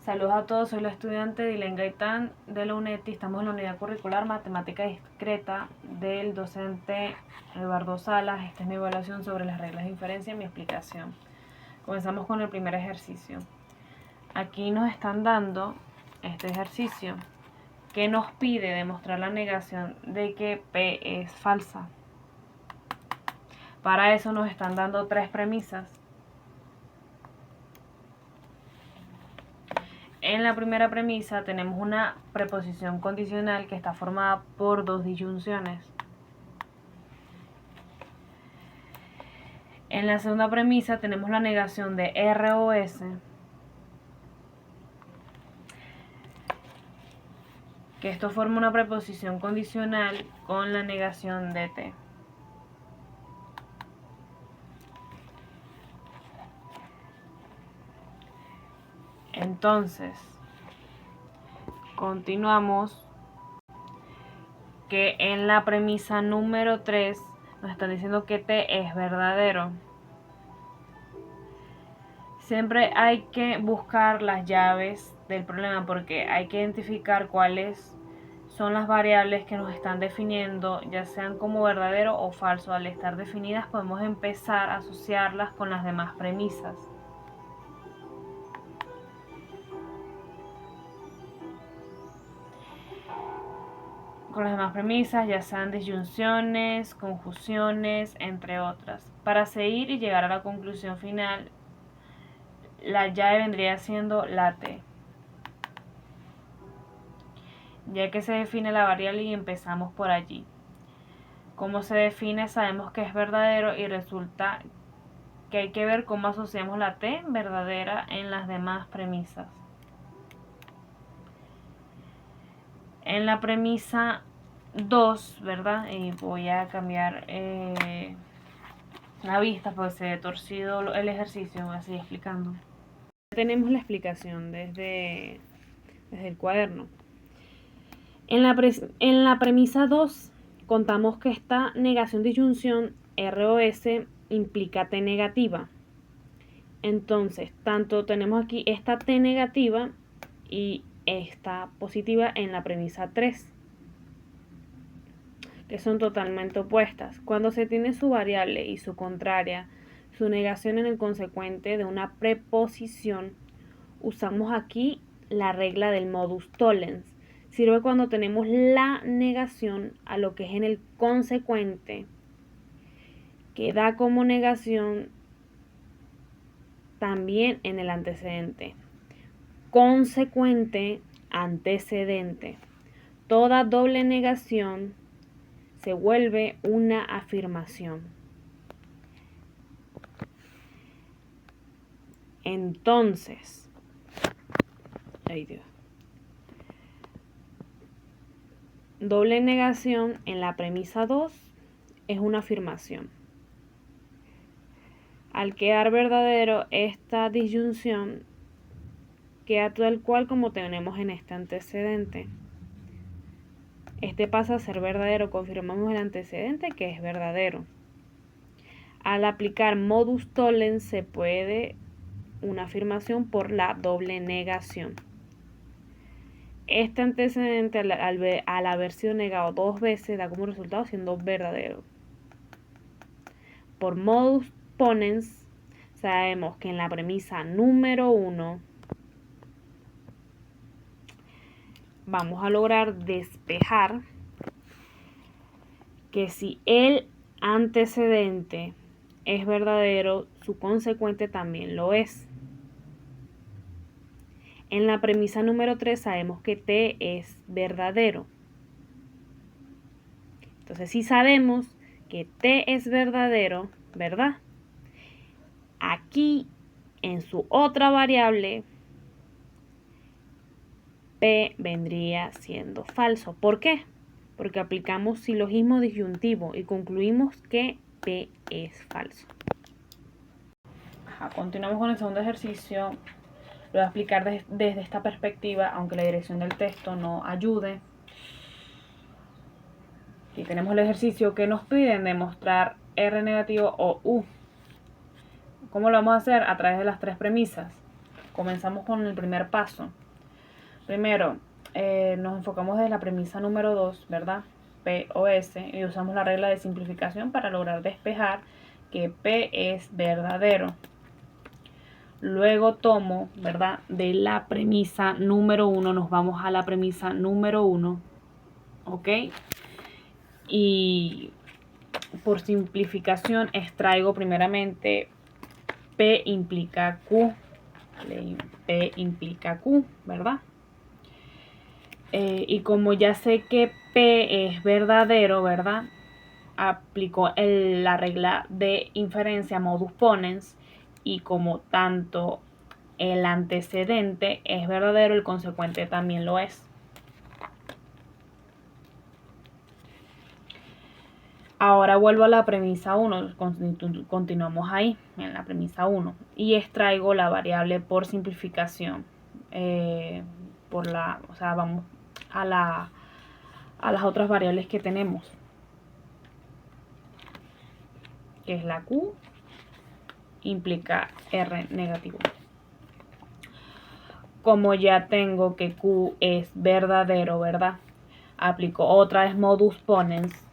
Saludos a todos, soy la estudiante Dylan Gaitán de la UNETI. Estamos en la unidad curricular Matemática Discreta del docente Eduardo Salas. Esta es mi evaluación sobre las reglas de inferencia y mi explicación. Comenzamos con el primer ejercicio. Aquí nos están dando este ejercicio que nos pide demostrar la negación de que P es falsa. Para eso nos están dando tres premisas. En la primera premisa tenemos una preposición condicional que está formada por dos disyunciones. En la segunda premisa tenemos la negación de R o S, que esto forma una preposición condicional con la negación de T. Entonces, continuamos que en la premisa número 3 nos están diciendo que T es verdadero. Siempre hay que buscar las llaves del problema porque hay que identificar cuáles son las variables que nos están definiendo, ya sean como verdadero o falso. Al estar definidas podemos empezar a asociarlas con las demás premisas. Con las demás premisas, ya sean disyunciones, conjunciones, entre otras. Para seguir y llegar a la conclusión final, la llave vendría siendo la T, ya que se define la variable y empezamos por allí. Como se define, sabemos que es verdadero y resulta que hay que ver cómo asociamos la T verdadera en las demás premisas. En la premisa 2, ¿verdad? Y voy a cambiar la vista porque se ha torcido el ejercicio, voy a seguir explicando. Tenemos la explicación desde el cuaderno. En la premisa 2 contamos que esta negación disyunción ROS implica T negativa. Entonces, tanto tenemos aquí esta T negativa y esta positiva en la premisa 3, que son totalmente opuestas. Cuando se tiene su variable y su contraria, su negación en el consecuente de una preposición, usamos aquí la regla del modus tollens. Sirve cuando tenemos la negación a lo que es en el consecuente, que da como negación también en el antecedente. Consecuente, antecedente. Toda doble negación se vuelve una afirmación. Entonces, doble negación en la premisa 2 es una afirmación. Al quedar verdadero, esta disyunción queda tal cual como tenemos en este antecedente. Este pasa a ser verdadero, confirmamos el antecedente que es verdadero. Al aplicar modus tollens se puede una afirmación por la doble negación. Este antecedente al haber sido negado dos veces da como resultado siendo verdadero. Por modus ponens sabemos que en la premisa número 1 vamos a lograr despejar que si el antecedente es verdadero, su consecuente también lo es. En la premisa número 3 sabemos que T es verdadero. Entonces, si sabemos que T es verdadero, ¿verdad? Aquí, en su otra variable, P vendría siendo falso. ¿Por qué? Porque aplicamos silogismo disyuntivo y concluimos que P es falso. Continuamos con el segundo ejercicio. Lo voy a explicar desde esta perspectiva, aunque la dirección del texto no ayude. Aquí tenemos el ejercicio que nos piden demostrar R negativo o U. ¿Cómo lo vamos a hacer? A través de las tres premisas. comenzamos con el primer paso. Primero, nos enfocamos desde la premisa número 2, ¿verdad? P o S, y usamos la regla de simplificación para lograr despejar que P es verdadero. Luego tomo, ¿verdad? De la premisa número 1, nos vamos a la premisa número 1, ¿ok? Y por simplificación extraigo primeramente P implica Q, ¿vale? P implica Q, ¿verdad? Y como ya sé que P es verdadero, ¿verdad? Aplico la regla de inferencia modus ponens, y como tanto el antecedente es verdadero, el consecuente también lo es. Ahora vuelvo a la premisa 1, continuamos ahí, en la premisa 1, y extraigo la variable por simplificación. O sea, vamos a las otras variables que tenemos, que es la Q, implica R negativo. Como ya tengo que Q es verdadero, ¿verdad? Aplico otra vez modus ponens,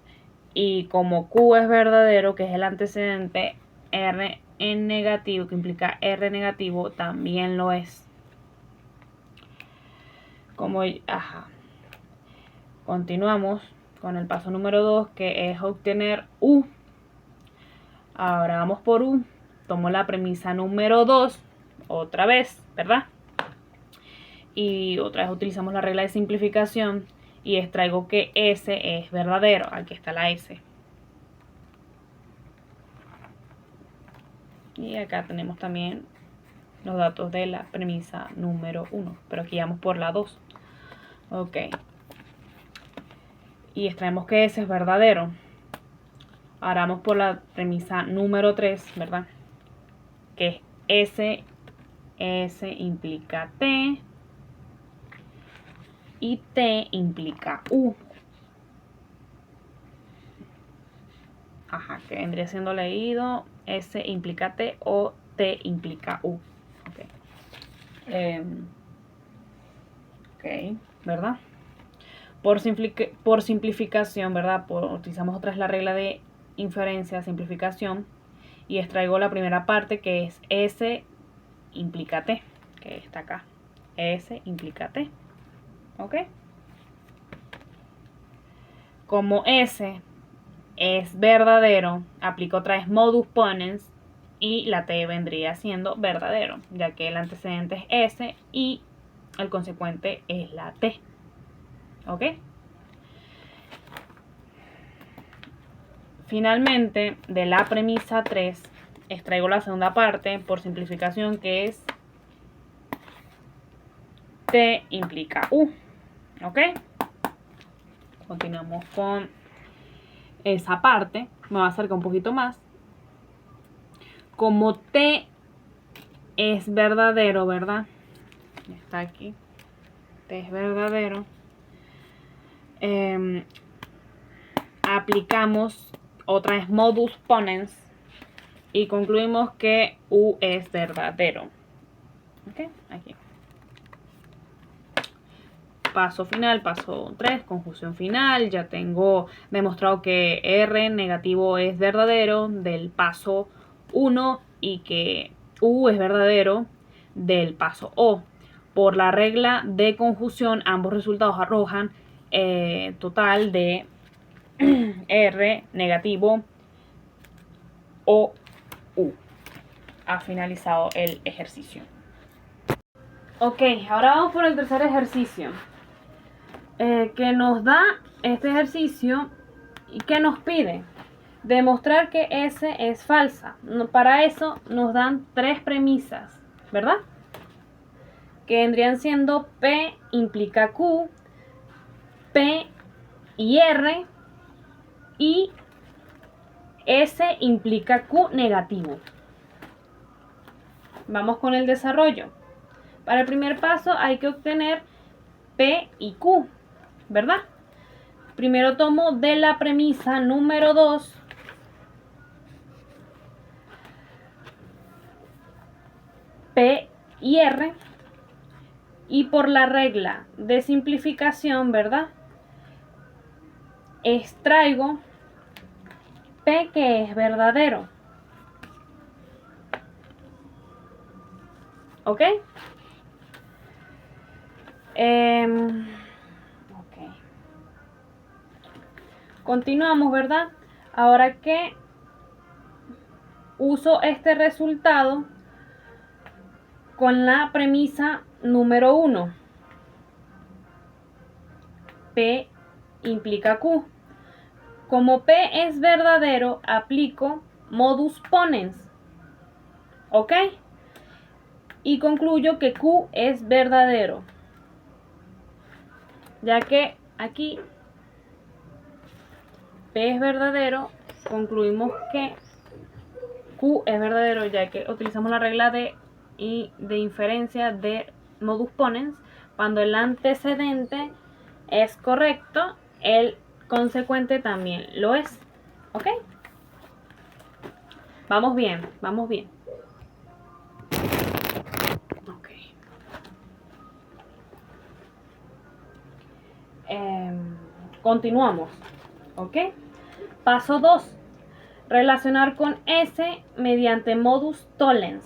y como Q es verdadero, que es el antecedente, R en negativo, que implica R negativo, también lo es. Continuamos con el paso número 2, que es obtener U. Ahora vamos por U. Tomo la premisa número 2, otra vez, ¿verdad? Y otra vez utilizamos la regla de simplificación y extraigo que S es verdadero. Aquí está la S. Y acá tenemos también los datos de la premisa número 1, pero aquí vamos por la 2. Ok. Y extraemos que S es verdadero. Ahora vamos por la premisa número 3, ¿verdad? Que es S implica T y T implica U. Ajá, que vendría siendo leído S implica T o T implica U. Ok, ¿verdad? Por simplificación, ¿verdad? Utilizamos otra vez la regla de inferencia, simplificación, y extraigo la primera parte, que es S implica T, que está acá. S implica T. ¿Ok? Como S es verdadero, aplico otra vez modus ponens y la T vendría siendo verdadero, ya que el antecedente es S y el consecuente es la T. ¿Ok? Finalmente, de la premisa 3, extraigo la segunda parte por simplificación, que es T implica U. ¿Ok? Continuamos con esa parte. Me voy a acercar un poquito más. Como T es verdadero, ¿verdad? Está aquí. T es verdadero. Aplicamos otra vez modus ponens y concluimos que U es verdadero. ¿Ok? Aquí. Paso final, paso 3, conjunción final. Ya tengo demostrado que R negativo es verdadero del paso 1 y que U es verdadero del paso O. Por la regla de conjunción, ambos resultados arrojan total de R negativo o U. Ha finalizado el ejercicio. Ok, ahora vamos por el tercer ejercicio. Que nos da este ejercicio y que nos pide demostrar que S es falsa. Para eso nos dan tres premisas, ¿verdad? Que vendrían siendo P implica Q, P y R, y S implica Q negativo. Vamos con el desarrollo. Para el primer paso hay que obtener P y Q, ¿verdad? Primero tomo de la premisa número 2 P y R. Y por la regla de simplificación, ¿verdad? Extraigo P, que es verdadero. ¿Ok? Ok. Continuamos, ¿verdad? Ahora que uso este resultado con la premisa número 1. P implica Q. Como P es verdadero, aplico modus ponens. ¿Ok? Y concluyo que Q es verdadero. Ya que aquí P es verdadero, concluimos que Q es verdadero, ya que utilizamos la regla de inferencia de modus ponens. Cuando el antecedente es correcto, el consecuente también lo es. ¿Ok? Vamos bien, vamos bien. Ok. Continuamos. ¿Ok? Paso 2. Relacionar con S mediante modus tollens.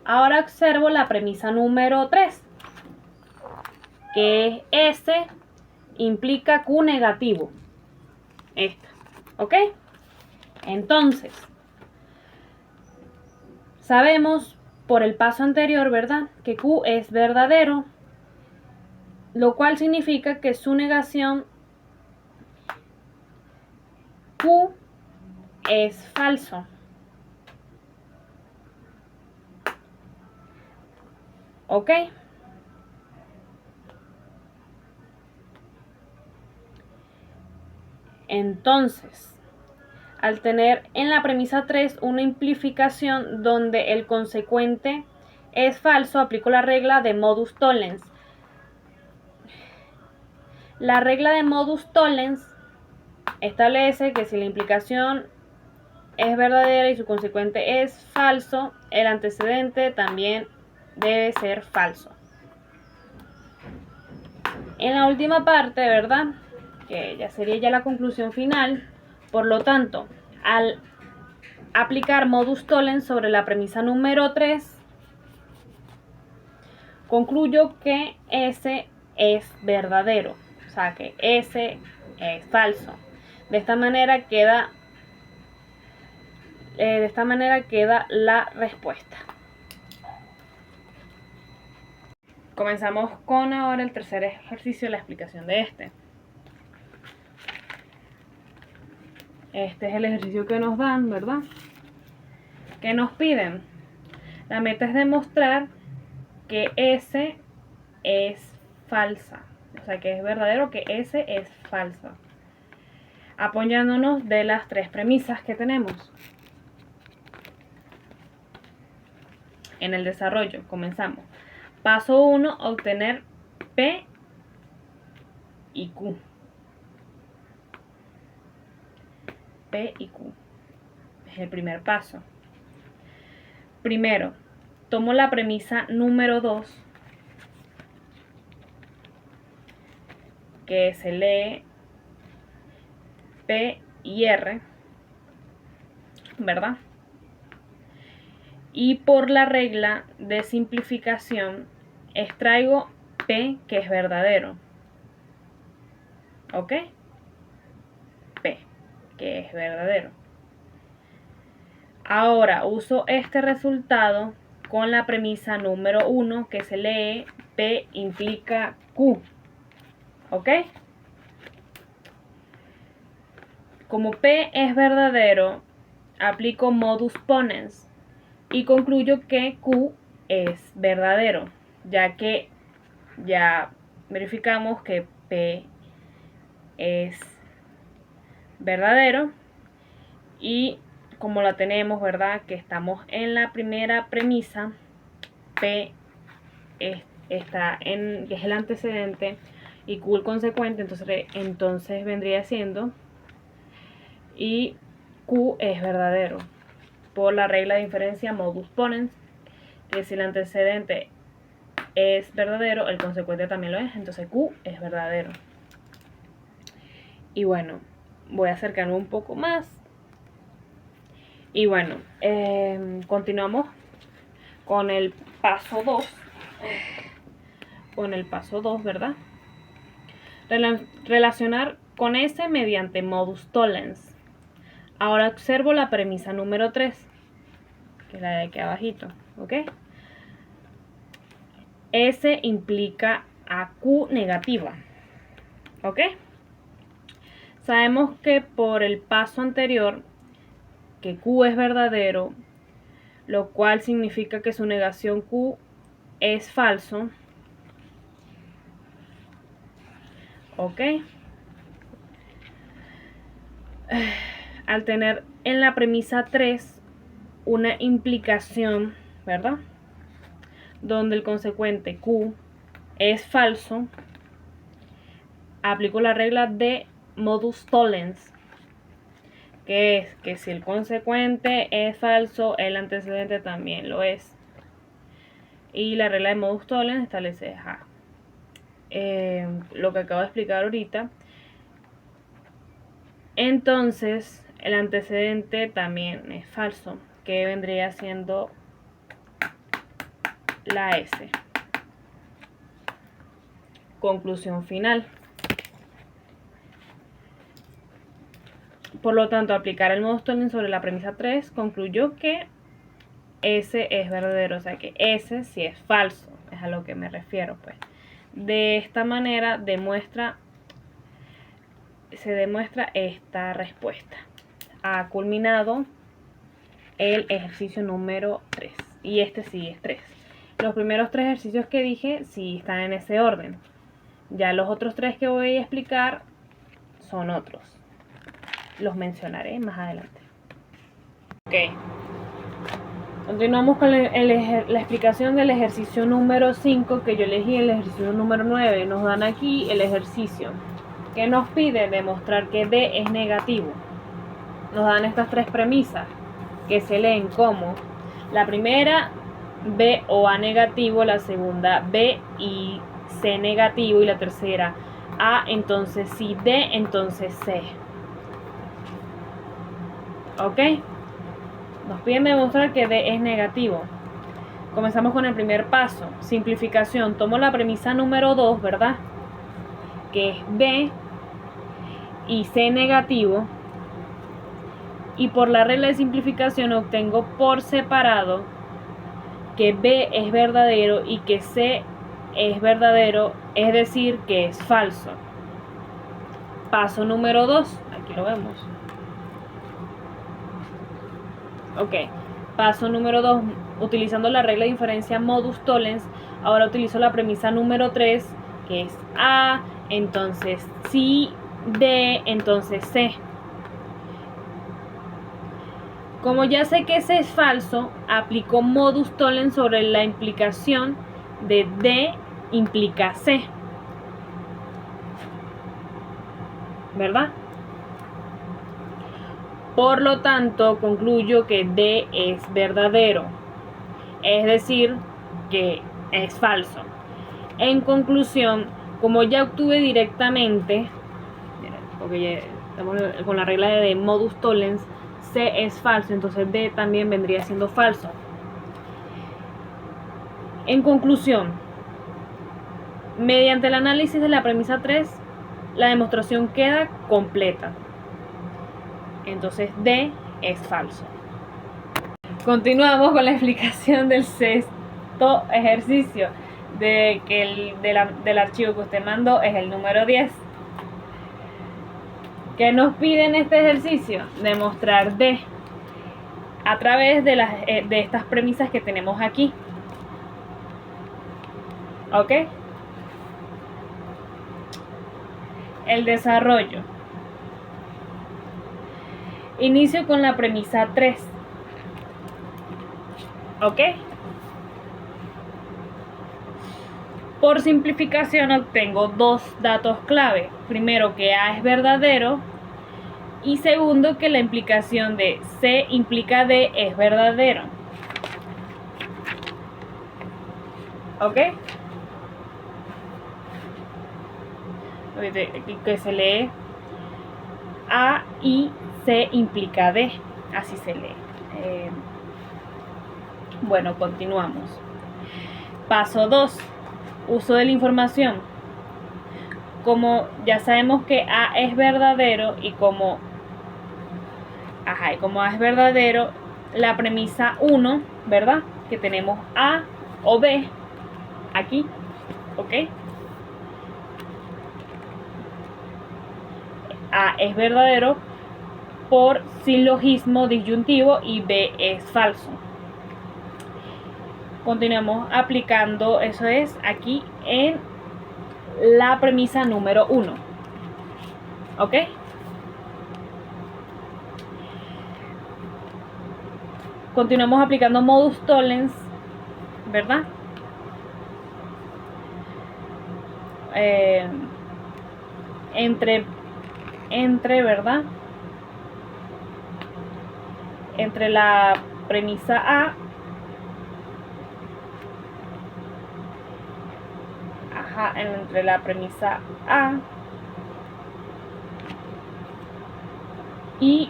Ahora observo la premisa número 3, que es S implica Q negativo. Esta. ¿Ok? Entonces, sabemos por el paso anterior, ¿verdad?, que Q es verdadero, lo cual significa que su negación Q es falso. ¿Ok? Entonces, al tener en la premisa 3 una implicación donde el consecuente es falso, aplico la regla de modus tollens. La regla de modus tollens establece que si la implicación es verdadera y su consecuente es falso, el antecedente también debe ser falso. En la última parte, ¿verdad?, que ya sería ya la conclusión final, por lo tanto, al aplicar modus tollens sobre la premisa número 3, concluyo que S es verdadero, o sea que S es falso. De esta manera queda la respuesta. Comenzamos con ahora el tercer ejercicio, la explicación de este. Este es el ejercicio que nos dan, ¿verdad? ¿Qué nos piden? La meta es demostrar que S es falsa, o sea que es verdadero que S es falsa, apoyándonos de las tres premisas que tenemos. En el desarrollo, comenzamos. Paso 1, obtener P y Q. P y Q. Es el primer paso. Primero, tomo la premisa número 2, que se lee P y R, ¿verdad? Y por la regla de simplificación extraigo P, que es verdadero. ¿Ok? P, que es verdadero. Ahora uso este resultado con la premisa número 1, que se lee P implica Q. ¿Ok? Como P es verdadero, aplico modus ponens y concluyo que Q es verdadero, ya que ya verificamos que P es verdadero y como la tenemos, ¿verdad?, que estamos en la primera premisa, P está en, que es el antecedente, y Q el consecuente, entonces vendría siendo, y Q es verdadero por la regla de inferencia modus ponens. que si el antecedente es verdadero, el consecuente también lo es, entonces Q es verdadero. Y bueno, voy a acercarme un poco más. Y bueno, continuamos con el paso 2. Con el paso 2, ¿verdad? Relacionar con S mediante modus tollens. Ahora observo la premisa número 3, que es la de aquí abajito, ¿ok? S implica a Q negativa, ¿ok? Sabemos que por el paso anterior, que Q es verdadero, lo cual significa que su negación Q es falso, ¿ok? Al tener en la premisa 3 una implicación, ¿verdad? Donde el consecuente Q es falso, aplico la regla de modus tollens, que es que si el consecuente es falso, el antecedente también lo es. Y la regla de modus tollens establece lo que acabo de explicar ahorita. Entonces, el antecedente también es falso, que vendría siendo la S. Conclusión final. Por lo tanto, aplicar el modus tollens sobre la premisa 3 concluyó que S es verdadero, o sea que S sí es falso, es a lo que me refiero, pues. De esta manera se demuestra esta respuesta. Ha culminado el ejercicio número 3, y este sí es 3. Los primeros 3 ejercicios que dije sí están en ese orden. Ya los otros 3 que voy a explicar son otros. Los mencionaré más adelante. Ok. Continuamos con la explicación del ejercicio número 5, que yo elegí el ejercicio número 9. Nos dan aquí el ejercicio que nos pide demostrar que D es negativo. Nos dan estas 3 premisas que se leen como la primera, B o A negativo, la segunda, B y C negativo, y la tercera, A entonces sí, D entonces C. ¿Ok? Nos piden demostrar que D es negativo. Comenzamos con el primer paso, simplificación. Tomo la premisa número 2, ¿verdad? Que es B y C negativo. Y por la regla de simplificación obtengo por separado que B es verdadero y que C es verdadero, es decir, que es falso. Paso número 2, aquí lo vemos. Ok, paso número 2, utilizando la regla de inferencia modus tollens, ahora utilizo la premisa número 3, que es A, entonces sí, D, entonces C. Como ya sé que ese es falso, aplico modus tollens sobre la implicación de D implica C, ¿verdad? Por lo tanto, concluyo que D es verdadero, es decir, que es falso. En conclusión, como ya obtuve directamente, porque ya estamos con la regla de modus tollens, C es falso, entonces D también vendría siendo falso. En conclusión, mediante el análisis de la premisa 3, la demostración queda completa. Entonces D es falso. Continuamos con la explicación del sexto ejercicio, de que del archivo que usted mandó es el número 10. ¿Qué nos pide en este ejercicio? Demostrar D a través de estas premisas que tenemos aquí. ¿Ok? El desarrollo. Inicio con la premisa 3. ¿Ok? Por simplificación obtengo 2 datos clave. Primero, que A es verdadero. Y segundo, que la implicación de C implica D es verdadero. ¿Ok? Que se lee A y C implica D. Así se lee. Bueno, continuamos. Paso 2. Uso de la información. Como ya sabemos que A es verdadero y como A es verdadero, la premisa 1, ¿verdad? Que tenemos A o B aquí, ¿ok? A es verdadero por silogismo disyuntivo y B es falso. Continuamos aplicando, eso es aquí en la premisa número 1, ¿ok? Continuamos aplicando modus tollens, ¿verdad? Entre, ¿verdad? Entre la premisa A entre la premisa A y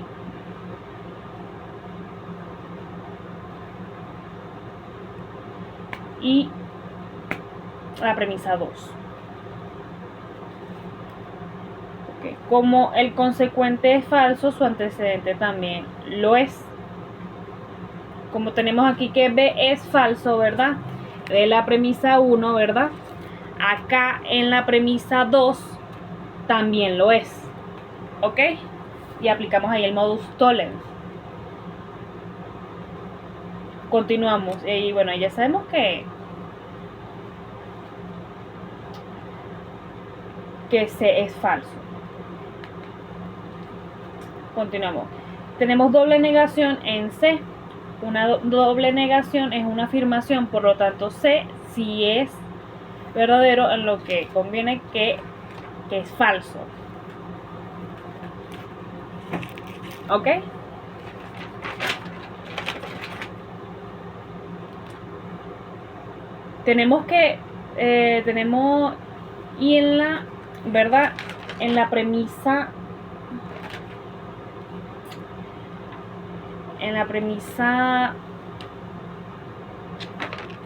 la premisa 2. Okay. Como el consecuente es falso, su antecedente también lo es. Como tenemos aquí que B es falso, ¿verdad? De la premisa 1, ¿verdad? Acá en la premisa 2 también lo es. ¿Ok? Y aplicamos ahí el modus tollens. Continuamos. Y bueno, ya sabemos que C es falso. Continuamos. Tenemos doble negación en C. Una doble negación es una afirmación, por lo tanto C sí es verdadero, en lo que conviene que es falso. ¿Ok? Tenemos y en la, ¿verdad? En la premisa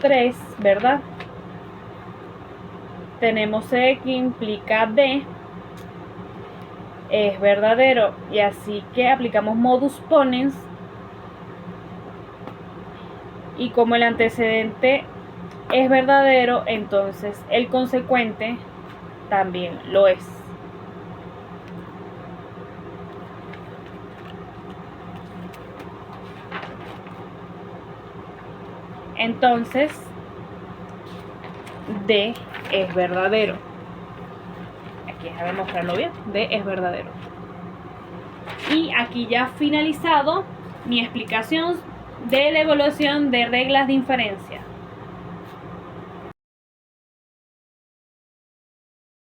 3, ¿verdad? Tenemos C que implica D es verdadero, y así que aplicamos modus ponens, y como el antecedente es verdadero, entonces el consecuente también lo es. Entonces D es verdadero. Aquí déjame mostrarlo bien. D es verdadero. Y aquí ya finalizado mi explicación de la evaluación de reglas de inferencia.